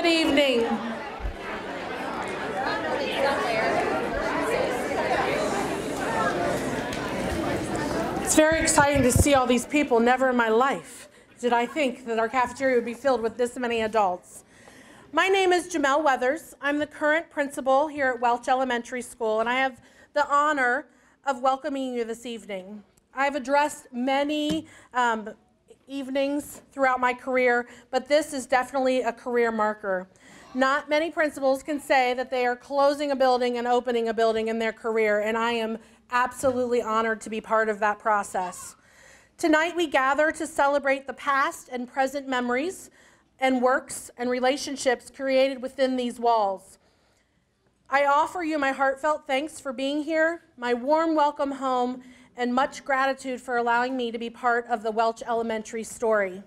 Good evening. It's very exciting to see all these people. Never in my life did I think that our cafeteria would be filled with this many adults. My name is Jamel Weathers. I'm the current principal here at Welch Elementary School, and I have the honor of welcoming you this evening. I've addressed many evenings throughout my career, but this is definitely a career marker. Not many principals can say that they are closing a building and opening a building in their career, and I am absolutely honored to be part of that process. Tonight we gather to celebrate the past and present memories and works and relationships created within these walls. I offer you my heartfelt thanks for being here, my warm welcome home, and much gratitude for allowing me to be part of the Welch Elementary story.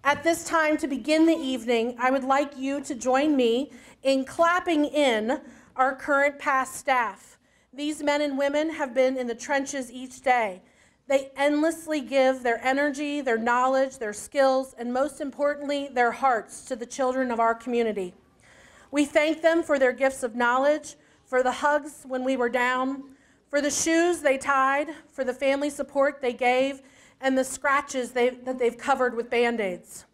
At this time, to begin the evening, I would like you to join me in clapping in our current past staff. These men and women have been in the trenches each day. They endlessly give their energy, their knowledge, their skills, and most importantly, their hearts to the children of our community. We thank them for their gifts of knowledge, for the hugs when we were down, for the shoes they tied, for the family support they gave, and the scratches that they've covered with Band-Aids.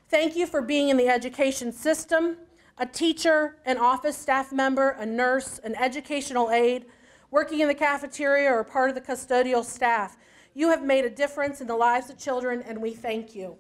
Thank you for being in the education system, a teacher, an office staff member, a nurse, an educational aide, working in the cafeteria or part of the custodial staff. You have made a difference in the lives of children, and we thank you.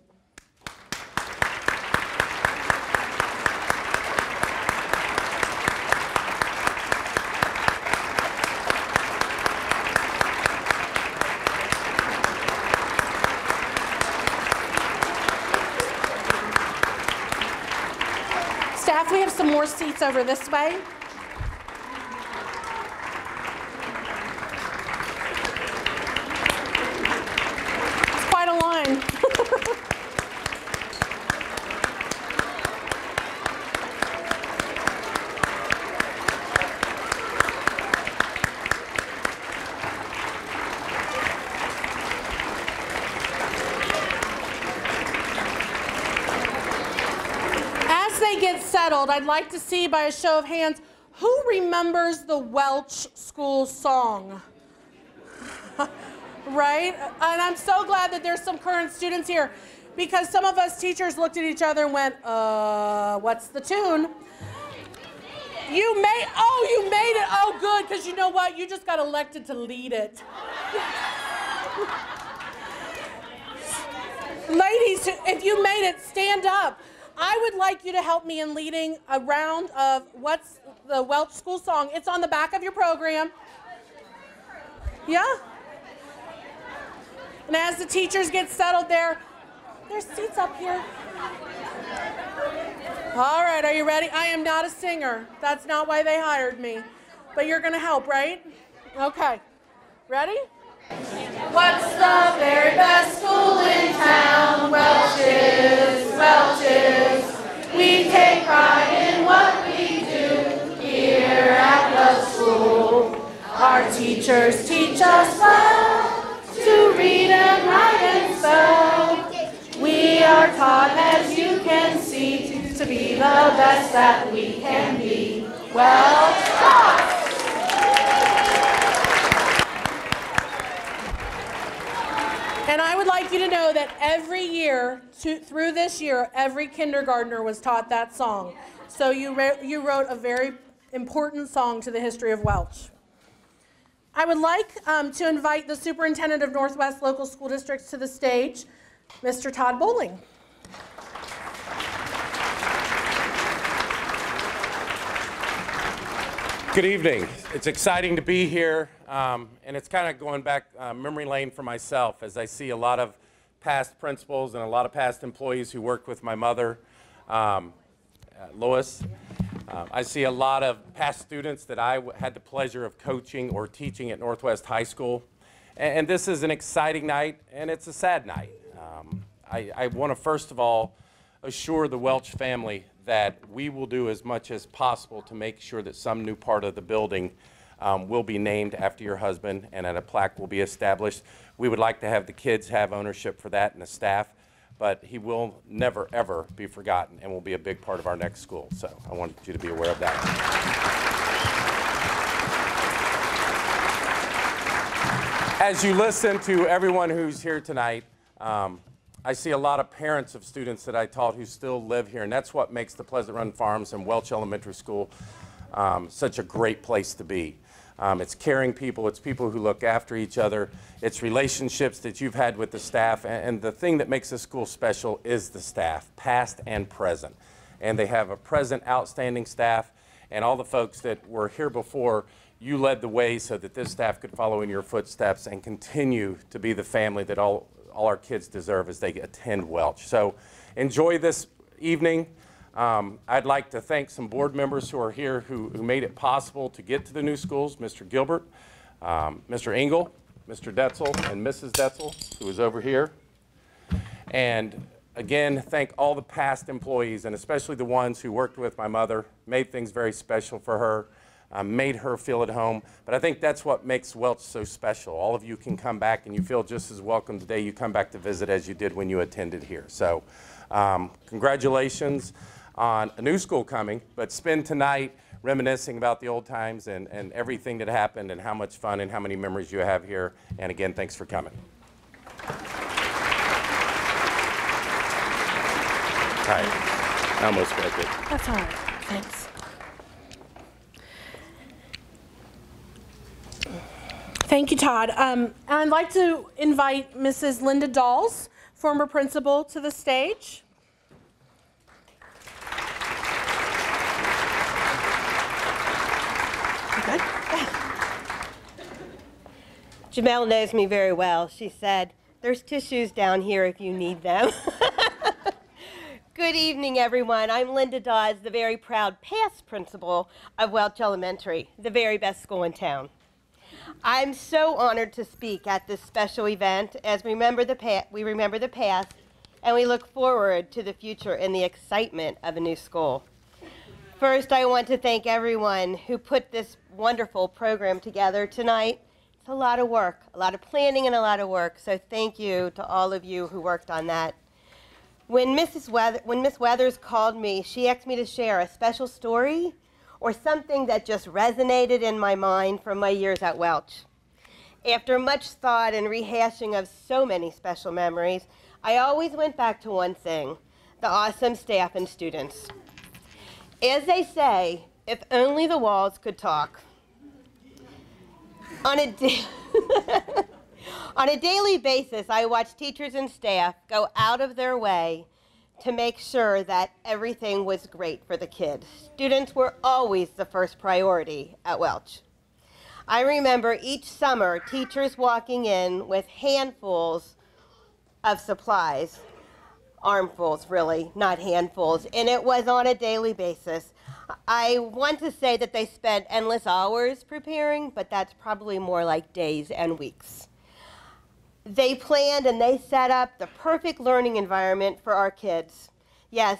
Staff, we have some more seats over this way. It's quite a line. Get settled, I'd like to see by a show of hands who remembers the Welch school song. Right? And I'm so glad that there's some current students here, because some of us teachers looked at each other and went, what's the tune? You made it. Oh, good, because you know what? You just got elected to lead it. Ladies, if you made it, stand up. I would like you to help me in leading a round of what's the Welch school song. It's on the back of your program. Yeah? And as the teachers get settled there's seats up here. All right, are you ready? I am not a singer. That's not why they hired me. But you're going to help, right? Okay. Ready? What's the very best school in town? Welch's, Welch's. We take pride in what we do here at the school. Our teachers teach us well to read and write and spell. We are taught, as you can see, to be the best that we can be. Welch taught. And I would like you to know that every year, through this year, every kindergartner was taught that song. So you wrote a very important song to the history of Welch. I would like to invite the Superintendent of Northwest Local School Districts to the stage, Mr. Todd Bowling. Good evening. It's exciting to be here, and it's kind of going back memory lane for myself as I see a lot of past principals and a lot of past employees who worked with my mother, Lois. I see a lot of past students that I had the pleasure of coaching or teaching at Northwest High School. And this is an exciting night, and it's a sad night. I want to first of all assure the Welch family that we will do as much as possible to make sure that some new part of the building will be named after your husband and that a plaque will be established. We would like to have the kids have ownership for that and the staff, but he will never, ever be forgotten and will be a big part of our next school. So I wanted you to be aware of that. As you listen to everyone who's here tonight, I see a lot of parents of students that I taught who still live here, and that's what makes the Pleasant Run Farms and Welch Elementary School such a great place to be. It's caring people, it's people who look after each other, it's relationships that you've had with the staff, and the thing that makes this school special is the staff, past and present. And they have a present, outstanding staff, and all the folks that were here before, you led the way so that this staff could follow in your footsteps and continue to be the family that all our kids deserve as they attend Welch. So enjoy this evening. I'd like to thank some board members who are here who made it possible to get to the new schools, Mr. Gilbert, Mr. Engel, Mr. Detzel, and Mrs. Detzel, who is over here. And again, thank all the past employees, and especially the ones who worked with my mother, made things very special for her, made her feel at home. But I think that's what makes Welch so special. All of you can come back and you feel just as welcome today. You come back to visit as you did when you attended here. So congratulations on a new school coming, but spend tonight reminiscing about the old times and everything that happened and how much fun and how many memories you have here. And again, thanks for coming. All right, I almost broke it. That's all right, thanks. Thank you, Todd. I'd like to invite Mrs. Linda Dawes, former principal, to the stage. Good. Jamel knows me very well. She said, "There's tissues down here if you need them." Good evening, everyone. I'm Linda Dawes, the very proud past principal of Welch Elementary, the very best school in town. I'm so honored to speak at this special event as we remember the past and we look forward to the future and the excitement of a new school. First, I want to thank everyone who put this wonderful program together tonight. It's a lot of work, a lot of planning and a lot of work, so thank you to all of you who worked on that. When Miss Weathers called me, she asked me to share a special story or something that just resonated in my mind from my years at Welch. After much thought and rehashing of so many special memories, I always went back to one thing, the awesome staff and students. As they say, if only the walls could talk. On a daily basis, I watch teachers and staff go out of their way to make sure that everything was great for the kids. Students were always the first priority at Welch. I remember each summer teachers walking in with handfuls of supplies, armfuls really, not handfuls, and it was on a daily basis. I want to say that they spent endless hours preparing, but that's probably more like days and weeks. They planned and they set up the perfect learning environment for our kids. Yes,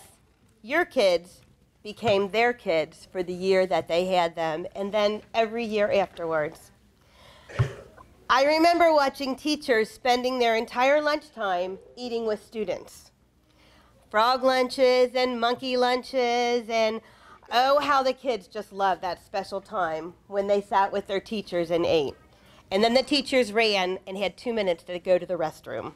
your kids became their kids for the year that they had them, and then every year afterwards. I remember watching teachers spending their entire lunchtime eating with students. Frog lunches and monkey lunches, and oh, how the kids just loved that special time when they sat with their teachers and ate. And then the teachers ran and had 2 minutes to go to the restroom.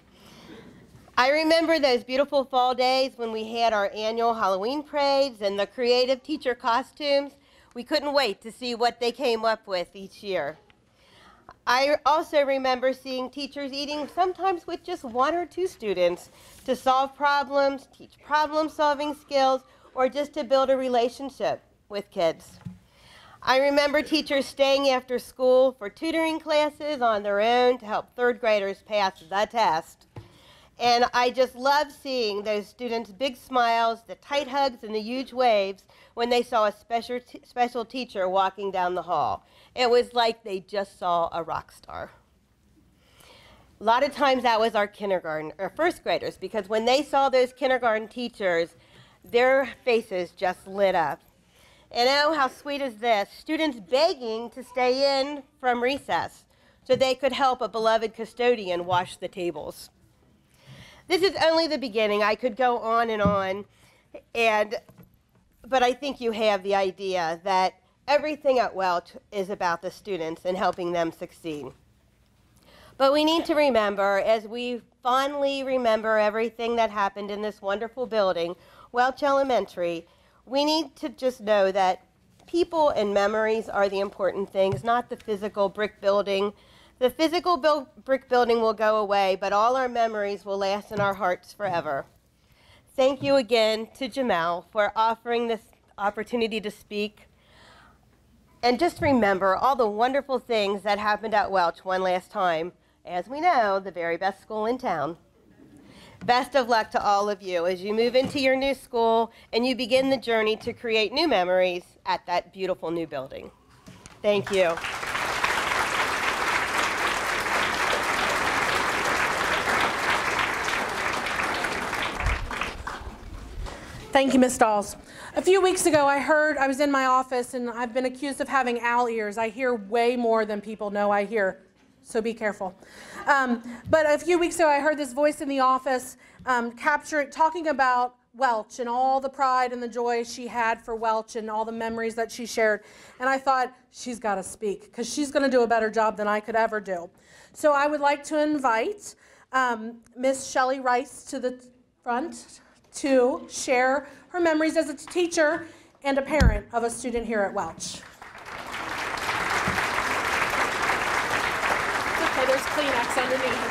I remember those beautiful fall days when we had our annual Halloween parades and the creative teacher costumes. We couldn't wait to see what they came up with each year. I also remember seeing teachers eating sometimes with just 1 or 2 students to solve problems, teach problem-solving skills, or just to build a relationship with kids. I remember teachers staying after school for tutoring classes on their own to help 3rd graders pass the test. And I just love seeing those students' big smiles, the tight hugs, and the huge waves when they saw a special teacher walking down the hall. It was like they just saw a rock star. A lot of times that was our kindergarten or 1st graders, because when they saw those kindergarten teachers, their faces just lit up. And oh, how sweet is this? Students begging to stay in from recess so they could help a beloved custodian wash the tables. This is only the beginning. I could go on and on, but I think you have the idea that everything at Welch is about the students and helping them succeed. But we need to remember, as we fondly remember everything that happened in this wonderful building, Welch Elementary, we need to just know that people and memories are the important things, not the physical brick building. The physical brick building will go away, but all our memories will last in our hearts forever. Thank you again to Jamel for offering this opportunity to speak. And just remember all the wonderful things that happened at Welch one last time. As we know, the very best school in town. Best of luck to all of you as you move into your new school and you begin the journey to create new memories at that beautiful new building. Thank you. Thank you, Ms. Dawes. A few weeks ago, I was in my office, and I've been accused of having owl ears. I hear way more than people know I hear, so be careful. But a few weeks ago, I heard this voice in the office talking about Welch and all the pride and the joy she had for Welch and all the memories that she shared. And I thought, she's got to speak, because she's going to do a better job than I could ever do. So I would like to invite Miss Shelley Rice to the front to share her memories as a teacher and a parent of a student here at Welch. Okay, there's Kleenex underneath.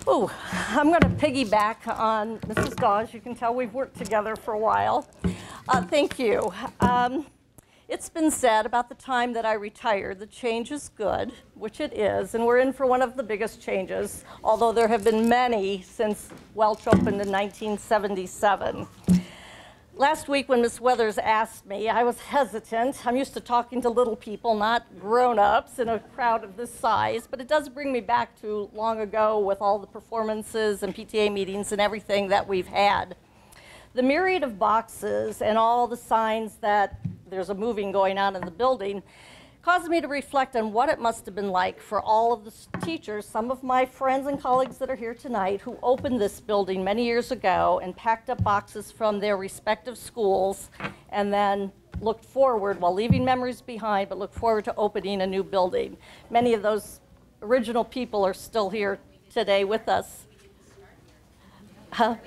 Oh, I'm going to piggyback on Mrs. Dawes. You can tell we've worked together for a while. Thank you. It's been said about the time that I retired, the change is good, which it is, and we're in for one of the biggest changes, although there have been many since Welch opened in 1977. Last week when Ms. Weathers asked me, I was hesitant. I'm used to talking to little people, not grown-ups in a crowd of this size, but it does bring me back to long ago with all the performances and PTA meetings and everything that we've had. The myriad of boxes and all the signs that there's a moving going on in the building caused me to reflect on what it must have been like for all of the teachers, some of my friends and colleagues that are here tonight, who opened this building many years ago and packed up boxes from their respective schools and then looked forward while leaving memories behind, but looked forward to opening a new building. Many of those original people are still here today with us. Huh?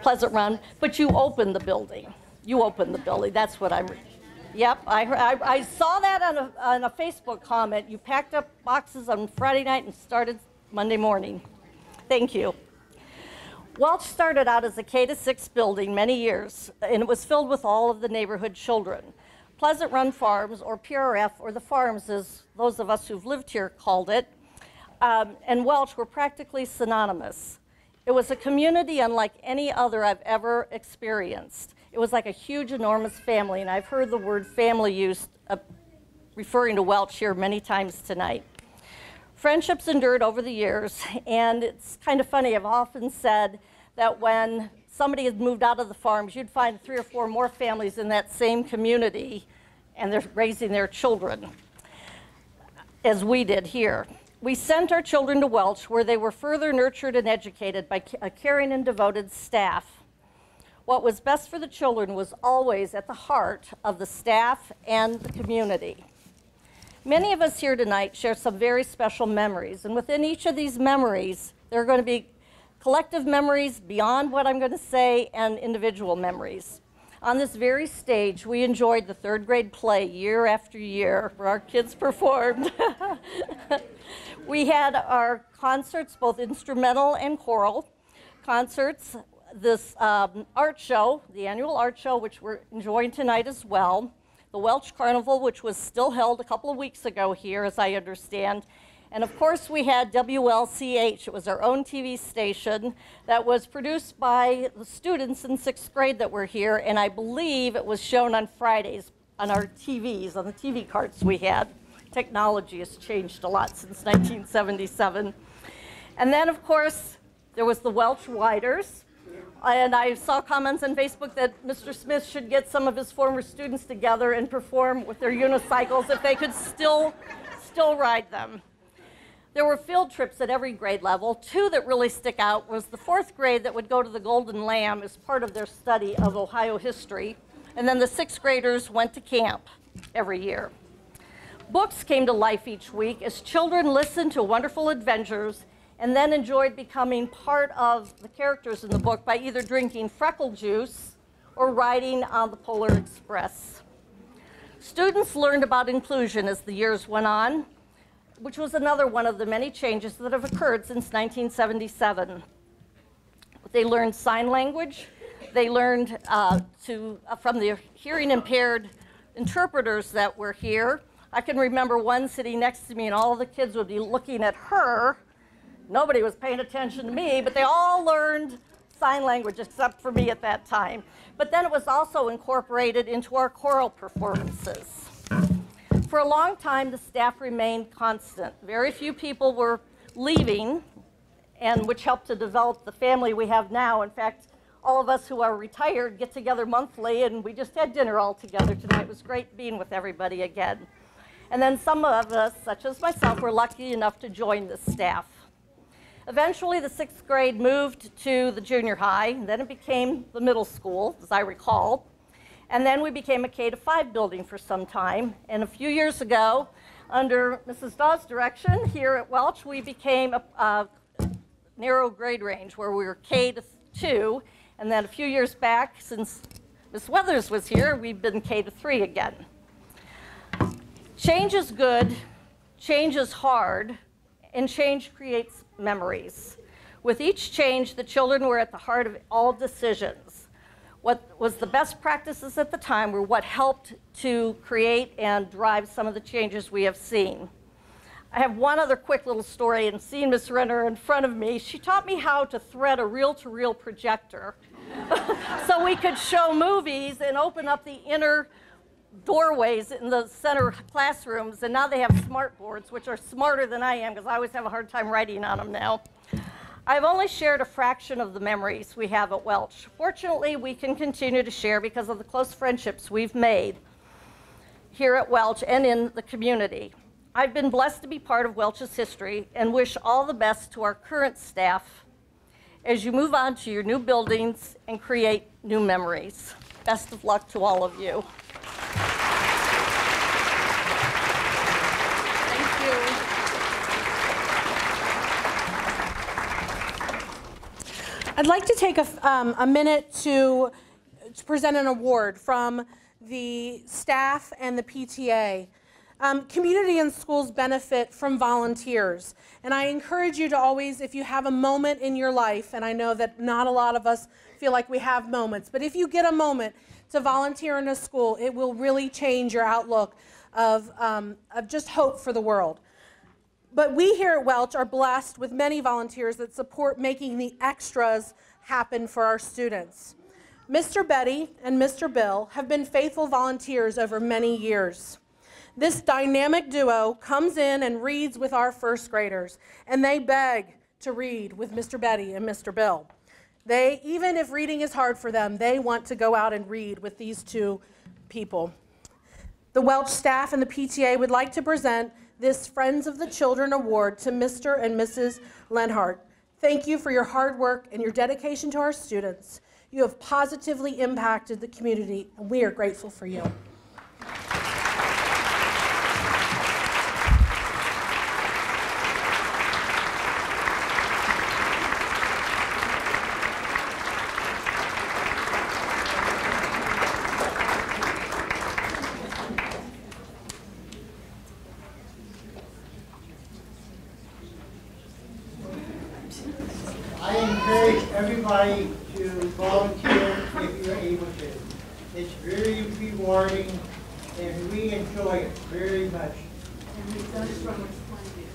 Pleasant Run, but you opened the building. You opened the building. That's what I'm. Yep, I saw that on a Facebook comment. You packed up boxes on Friday night and started Monday morning. Thank you. Welch started out as a K-6 building many years, and it was filled with all of the neighborhood children. Pleasant Run Farms, or PRF, or the Farms, as those of us who've lived here called it, and Welch were practically synonymous. It was a community unlike any other I've ever experienced. It was like a huge, enormous family, and I've heard the word family used referring to Welch here many times tonight. Friendships endured over the years, and it's kind of funny. I've often said that when somebody had moved out of the farms, you'd find 3 or 4 more families in that same community, and they're raising their children, as we did here. We sent our children to Welch, where they were further nurtured and educated by a caring and devoted staff. What was best for the children was always at the heart of the staff and the community. Many of us here tonight share some very special memories, and within each of these memories, there are going to be collective memories beyond what I'm going to say and individual memories. On this very stage, we enjoyed the 3rd grade play year after year where our kids performed. We had our concerts, both instrumental and choral concerts, this art show, the annual art show, which we're enjoying tonight as well, the Welch Carnival, which was still held a couple of weeks ago here, as I understand, and of course we had WLCH. It was our own TV station that was produced by the students in 6th grade that were here, and I believe it was shown on Fridays on our TVs, on the TV carts we had. Technology has changed a lot since 1977. And then, of course, there was the Welch Widers. And I saw comments on Facebook that Mr. Smith should get some of his former students together and perform with their unicycles if they could still ride them. There were field trips at every grade level. Two that really stick out was the 4th grade that would go to the Golden Lamb as part of their study of Ohio history. And then the 6th graders went to camp every year. Books came to life each week as children listened to wonderful adventures and then enjoyed becoming part of the characters in the book by either drinking freckle juice or riding on the Polar Express. Students learned about inclusion as the years went on, which was another one of the many changes that have occurred since 1977. They learned sign language. They learned from the hearing impaired interpreters that were here. I can remember one sitting next to me, and all the kids would be looking at her. Nobody was paying attention to me, but they all learned sign language except for me at that time. But then it was also incorporated into our choral performances. For a long time, the staff remained constant. Very few people were leaving, and which helped to develop the family we have now. In fact, all of us who are retired get together monthly, and we just had dinner all together tonight. It was great being with everybody again. And then some of us, such as myself, were lucky enough to join the staff. Eventually, the 6th grade moved to the junior high, and then it became the middle school, as I recall. And then we became a K-5 building for some time. And a few years ago, under Mrs. Dawes' direction here at Welch, we became a narrow grade range where we were K-2. And then a few years back, since Ms. Weathers was here, we've been K-3 again. Change is good, change is hard, and change creates memories. With each change, the children were at the heart of all decisions. What was the best practices at the time were what helped to create and drive some of the changes we have seen. I have one other quick little story, and seeing Ms. Renner in front of me, she taught me how to thread a reel-to-reel projector so we could show movies and open up the inner doorways in the center classrooms, and now they have smart boards, which are smarter than I am because I always have a hard time writing on them now. I've only shared a fraction of the memories we have at Welch. Fortunately, we can continue to share because of the close friendships we've made here at Welch and in the community. I've been blessed to be part of Welch's history and wish all the best to our current staff as you move on to your new buildings and create new memories. Best of luck to all of you. Thank you. I'd like to take a minute to present an award from the staff and the PTA. Community and schools benefit from volunteers, and I encourage you to always, if you have a moment in your life, and I know that not a lot of us feel like we have moments, but if you get a moment to volunteer in a school, it will really change your outlook of just hope for the world. But we here at Welch are blessed with many volunteers that support making the extras happen for our students. Mr. Betty and Mr. Bill have been faithful volunteers over many years. This dynamic duo comes in and reads with our first graders, and they beg to read with Mr. Betty and Mr. Bill. Even if reading is hard for them, they want to go out and read with these two people. The Welch staff and the PTA would like to present this Friends of the Children Award to Mr. and Mrs. Lenhardt. Thank you for your hard work and your dedication to our students. You have positively impacted the community, and we are grateful for you. I encourage everybody to volunteer if you're able to. It's very rewarding, and we enjoy it very much. And we've done it from its point of view.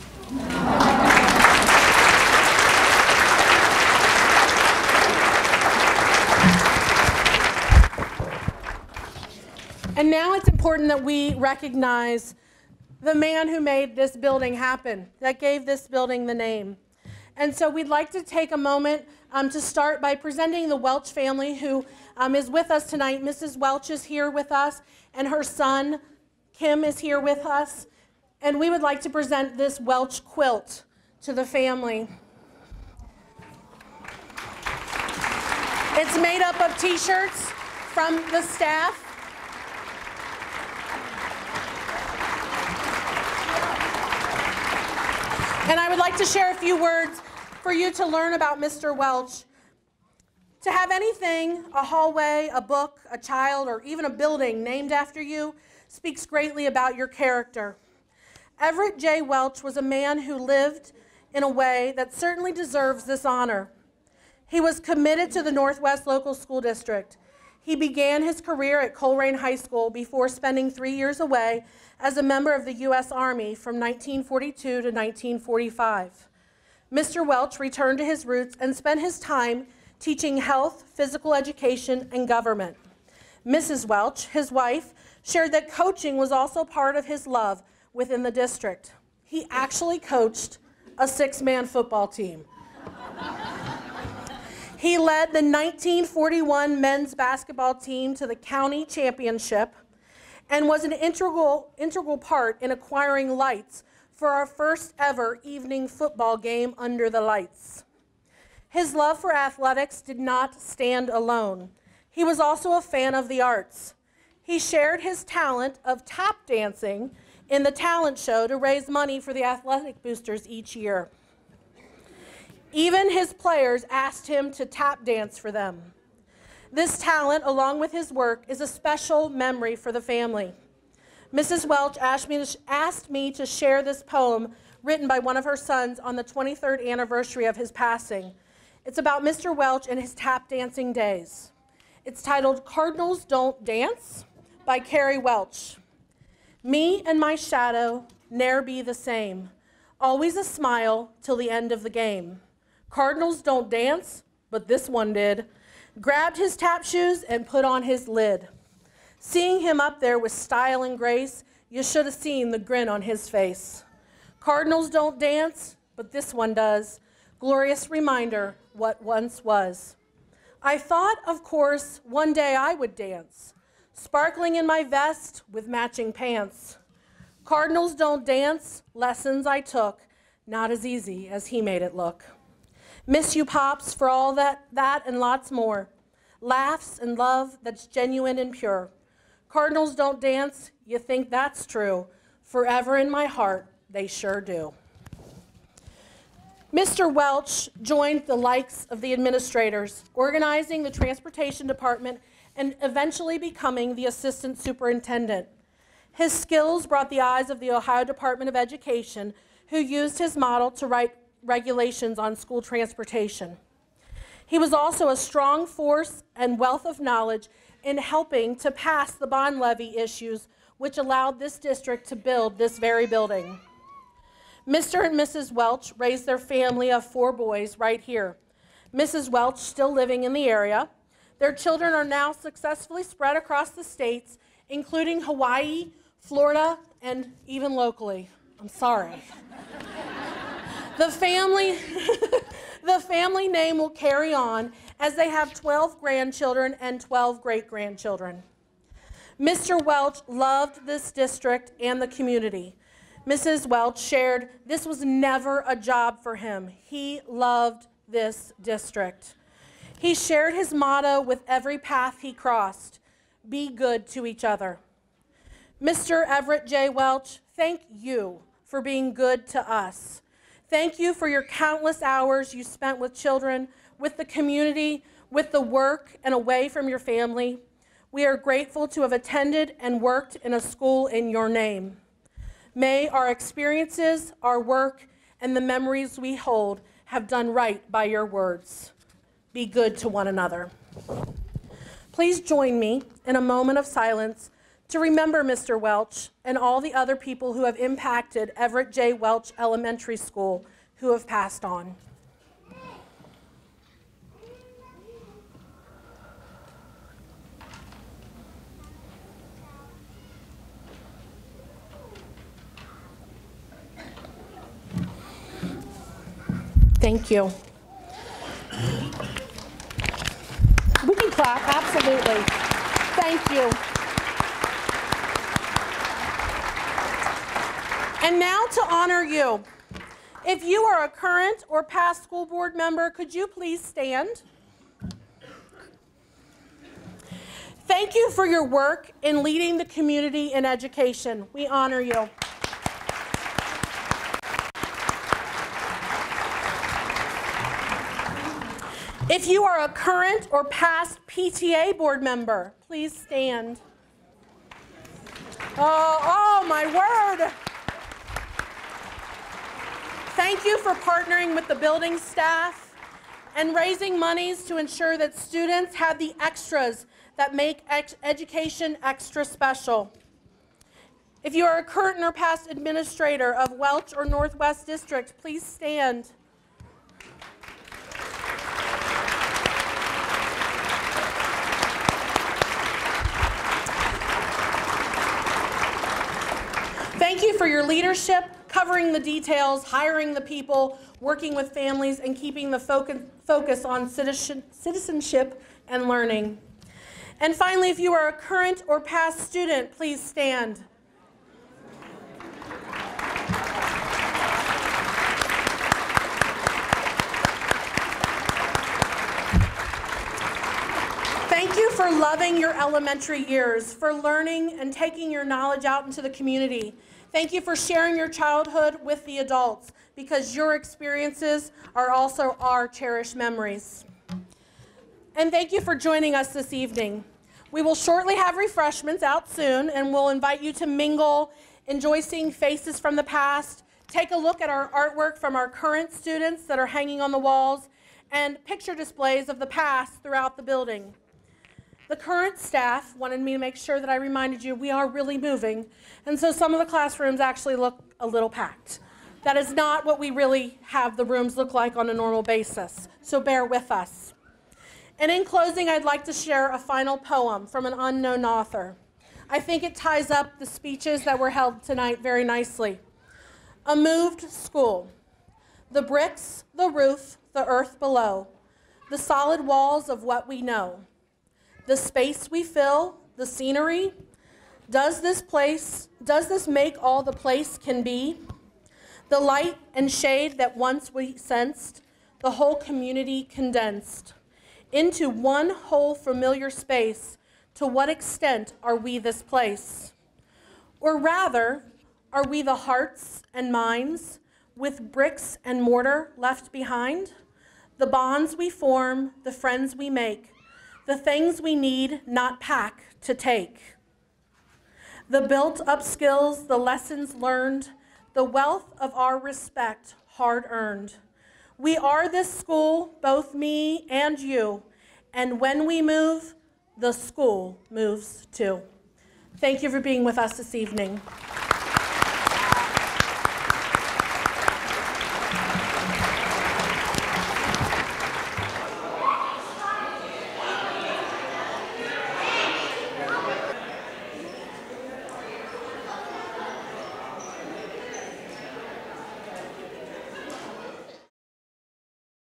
And now it's important that we recognize the man who made this building happen, that gave this building the name. And so we'd like to take a moment to start by presenting the Welch family who is with us tonight. Mrs. Welch is here with us, and her son, Kim, is here with us. And we would like to present this Welch quilt to the family. It's made up of t-shirts from the staff. And I would like to share a few words for you to learn about Mr. Welch. To have anything, a hallway, a book, a child, or even a building named after you speaks greatly about your character. Everett J. Welch was a man who lived in a way that certainly deserves this honor. He was committed to the Northwest Local School District. He began his career at Colerain High School before spending 3 years away as a member of the U.S. Army from 1942 to 1945. Mr. Welch returned to his roots and spent his time teaching health, physical education, and government. Mrs. Welch, his wife, shared that coaching was also part of his love within the district. He actually coached a 6-man football team. He led the 1941 men's basketball team to the county championship and was an integral part in acquiring lights for our first ever evening football game under the lights. His love for athletics did not stand alone. He was also a fan of the arts. He shared his talent of tap dancing in the talent show to raise money for the athletic boosters each year. Even his players asked him to tap dance for them. This talent, along with his work, is a special memory for the family. Mrs. Welch asked me to share this poem written by one of her sons on the 23rd anniversary of his passing. It's about Mr. Welch and his tap dancing days. It's titled "Cardinals Don't Dance" by Carrie Welch. Me and my shadow ne'er be the same, always a smile till the end of the game. Cardinals don't dance, but this one did. Grabbed his tap shoes and put on his lid. Seeing him up there with style and grace, you should have seen the grin on his face. Cardinals don't dance, but this one does. Glorious reminder what once was. I thought, of course, one day I would dance, sparkling in my vest with matching pants. Cardinals don't dance, lessons I took, not as easy as he made it look. Miss you, Pops, for all that and lots more. Laughs and love that's genuine and pure. Cardinals don't dance, you think that's true. Forever in my heart, they sure do. Mr. Welch joined the likes of the administrators, organizing the transportation department and eventually becoming the assistant superintendent. His skills brought the eyes of the Ohio Department of Education, who used his model to write regulations on school transportation. He was also a strong force and wealth of knowledge in helping to pass the bond levy issues, which allowed this district to build this very building. Mr. and Mrs. Welch raised their family of 4 boys right here. Mrs. Welch still living in the area. Their children are now successfully spread across the states, including Hawaii, Florida, and even locally. I'm sorry. The family name will carry on as they have 12 grandchildren and 12 great-grandchildren. Mr. Welch loved this district and the community. Mrs. Welch shared this was never a job for him. He loved this district. He shared his motto with every path he crossed: be good to each other. Mr. Everett J. Welch, thank you for being good to us. Thank you for your countless hours you spent with children, with the community, with the work, and away from your family. We are grateful to have attended and worked in a school in your name. May our experiences, our work, and the memories we hold have done right by your words. Be good to one another. Please join me in a moment of silence to remember Mr. Welch and all the other people who have impacted Everett J. Welch Elementary School who have passed on. Thank you. We can clap, absolutely. Thank you. And now to honor you. If you are a current or past school board member, could you please stand? Thank you for your work in leading the community in education. We honor you. If you are a current or past PTA board member, please stand. Oh my word. Thank you for partnering with the building staff and raising monies to ensure that students had the extras that make education extra special. If you are a current or past administrator of Welch or Northwest District, please stand. Thank you for your leadership, covering the details, hiring the people, working with families, and keeping the focus on citizenship and learning. And finally, if you are a current or past student, please stand. Thank you for loving your elementary years, for learning and taking your knowledge out into the community. Thank you for sharing your childhood with the adults, because your experiences are also our cherished memories. And thank you for joining us this evening. We will shortly have refreshments out soon, and we'll invite you to mingle, enjoy seeing faces from the past, take a look at our artwork from our current students that are hanging on the walls, and picture displays of the past throughout the building. The current staff wanted me to make sure that I reminded you we are really moving, and so some of the classrooms actually look a little packed. That is not what we really have the rooms look like on a normal basis, so bear with us. And in closing, I'd like to share a final poem from an unknown author. I think it ties up the speeches that were held tonight very nicely. A moved school. The bricks, the roof, the earth below, the solid walls of what we know. The space we fill, the scenery. Does this make all the place can be? The light and shade that once we sensed, the whole community condensed into one whole familiar space. To what extent are we this place? Or rather, are we the hearts and minds with bricks and mortar left behind? The bonds we form, the friends we make, the things we need, not pack, to take. The built-up skills, the lessons learned, the wealth of our respect, hard-earned. We are this school, both me and you, and when we move, the school moves too. Thank you for being with us this evening.